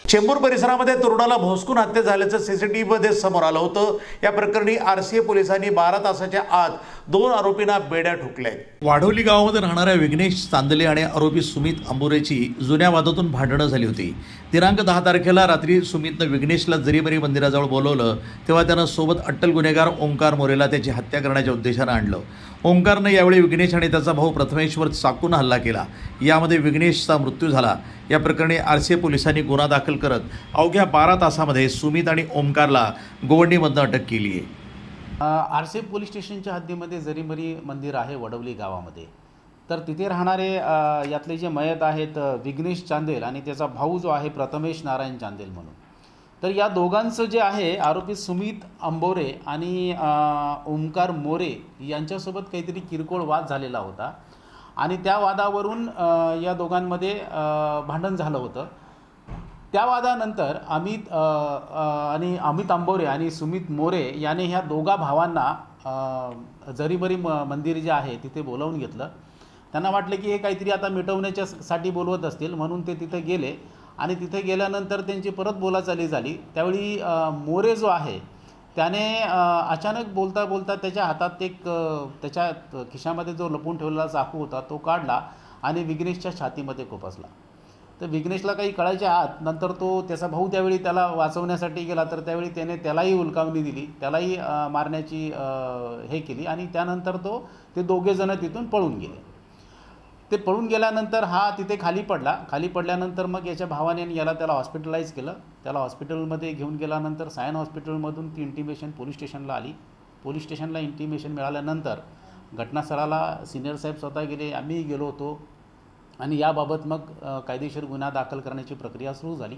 चेंबूर परिसरामध्ये तरुणाला भोसकून हत्या झाल्याचं सीसीटीव्हीमध्ये समोर आलं होतं। या प्रकरणी आरसीए पोलिसांनी 12 तासाच्या आत 2 आरोपींना बेड्या ठोकल्या। वाढोली गावामध्ये राहणाऱ्या विघ्नेश चांदले आणि आरोपी सुमित अंबोरेची जुन्या वादातून भांडणं झाली होती। दिनांक 10 तारखेला रात्री सुमितनं विघ्नेशला जरीमरी मंदिराजवळ बोलवलं, तेव्हा त्यानं सोबत अट्टल गुन्हेगार ओंकार मोरेला त्याची हत्या करण्याच्या उद्देशानं आणलं। ओंकारनं यावेळी विघ्नेश आणि त्याचा भाऊ प्रथमेशवर चाकून हल्ला केला। यामध्ये विघ्नेशचा मृत्यू झाला। या प्रकरणी आरसीए पोलिसांनी गुन्हा दाखल करत अवघ्या 12 तासामध्ये सुमित आणि ओंकारला गोवंडीमधनं अटक केली आहे। आरसीए पोलीस स्टेशनच्या हद्दीमध्ये जरीमरी मंदिर आहे वडवली गावामध्ये। तर तिथे राहणारे यातले जे मयत आहेत विघ्नेश चांदेल आणि त्याचा भाऊ जो आहे प्रथमेश नारायण चांदेल म्हणून। तर या दोघांचं जे आहे आरोपी सुमित अंबोरे आणि ओंकार मोरे यांच्यासोबत काहीतरी किरकोळ वाद झालेला होता आणि त्या वादावरून या दोघांमध्ये भांडण झालं होतं। त्या वादानंतर अमित अंबोरे आणि सुमित मोरे याने ह्या दोघा भावांना जरीमरी मंदिर जे आहे तिथे बोलावून घेतलं। त्यांना वाटलं की हे काहीतरी आता मिटवण्याच्यासाठी बोलवत असतील म्हणून ते तिथे गेले आणि तिथे गेल्यानंतर त्यांची परत बोलाचाली झाली। त्यावेळी मोरे जो आहे त्याने अचानक बोलता बोलता त्याच्या हातात त्याच्या खिशामध्ये जो लपून ठेवलेला चाकू होता तो काढला आणि विघ्नेशच्या छातीमध्ये खुपसला। तर विघ्नेशला काही कळायच्या आत नंतर तो त्याचा भाऊ त्यावेळी त्याला वाचवण्यासाठी गेला, तर त्यावेळी त्याने त्यालाही उलकावणी दिली, त्यालाही मारण्याची हे केली आणि त्यानंतर ते दोघेजण तिथून पळून गेले। ते पळून गेल्यानंतर हा तिथे खाली पडल्यानंतर मग याच्या भावाने त्याला हॉस्पिटलाइज केलं। त्याला हॉस्पिटलमध्ये घेऊन गेल्यानंतर सायन हॉस्पिटलमधून ती इंटिमेशन पोलीस स्टेशनला आली। पोलीस स्टेशनला इंटिमेशन मिळाल्यानंतर घटनास्थळाला सिनियर साहेब स्वतः गेले, आम्हीही गेलो होतो आणि याबाबत मग कायदेशीर गुन्हा दाखल करण्याची प्रक्रिया सुरू झाली।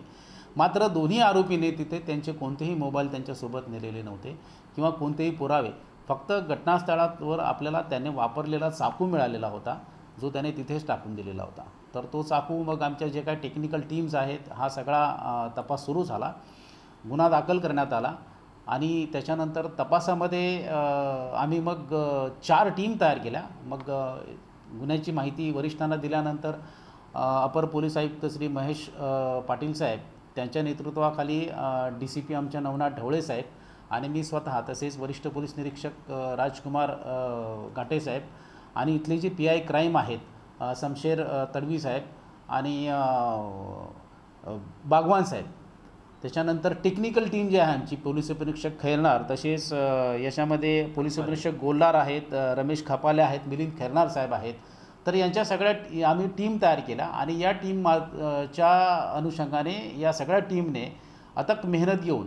मात्र दोन्ही आरोपीने तिथे त्यांचे कोणतेही मोबाईल त्यांच्यासोबत नेलेले नव्हते किंवा कोणतेही पुरावे, फक्त घटनास्थळावर आपल्याला त्याने वापरलेला चाकू मिळालेला होता जो त्याने तिथेच टाकून दिलेला होता। तर तो चाकू मग आमच्या जे काही टेक्निकल टीम्स आहेत हा सगळा तपास सुरू झाला, गुन्हा दाखल करण्यात आला आणि त्याच्यानंतर तपासामध्ये आम्ही मग 4 टीम तयार केल्या। मग गुन्ह्याची माहिती वरिष्ठांना दिल्यानंतर अपर पोलीस आयुक्त श्री महेश पाटील साहेब त्यांच्या नेतृत्वाखाली DCP आमच्या नवनाथ ढवळे साहेब आणि मी स्वतः, तसेच वरिष्ठ पोलीस निरीक्षक राजकुमार घाटे साहेब आणि इथले जे PI क्राईम आहेत शमशेर तडवी साहेब आणि बागवान साहेब, त्याच्यानंतर टेक्निकल टीम जी आहे आमची पोलीस उपनिरीक्षक खैरनार, तसेच याच्यामध्ये पोलीस उपनिरीक्षक गोल्हार आहेत, रमेश खपाले आहेत, मिलिंद खैरनार साहेब आहेत। तर यांच्या सगळ्या आम्ही टीम तयार केल्या आणि या टीमच्या अनुषंगाने या सगळ्या टीमने अथक मेहनत घेऊन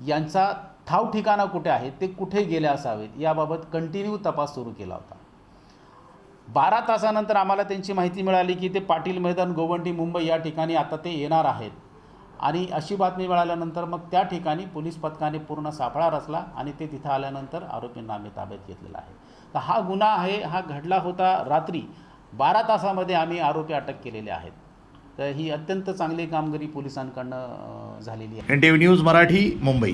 यांचा ठाव ठिकाणा कुठे आहे, ते कुठे गेले असावेत याबाबत कंटिन्यू तपास सुरू केला होता। 12 तासानंतर आम्हाला त्यांची माहिती मिळाली की ते पाटील मैदान गोवंडी मुंबई या ठिकाणी आता ते येणार आहेत आणि अशी बातमी मिळाल्यानंतर मग त्या ठिकाणी पोलीस पथकाने पूर्ण सापळा रचला आणि ते तिथं आल्यानंतर आरोपींना आम्ही ताब्यात घेतलेला आहे। तर हा गुन्हा आहे हा घडला होता रात्री। 12 तासामध्ये आम्ही आरोपी अटक केलेले आहेत। तर ही अत्यंत चांगली कामगिरी पोलिसांकडनं झालेली आहे। NTV news Marathi, Mumbai.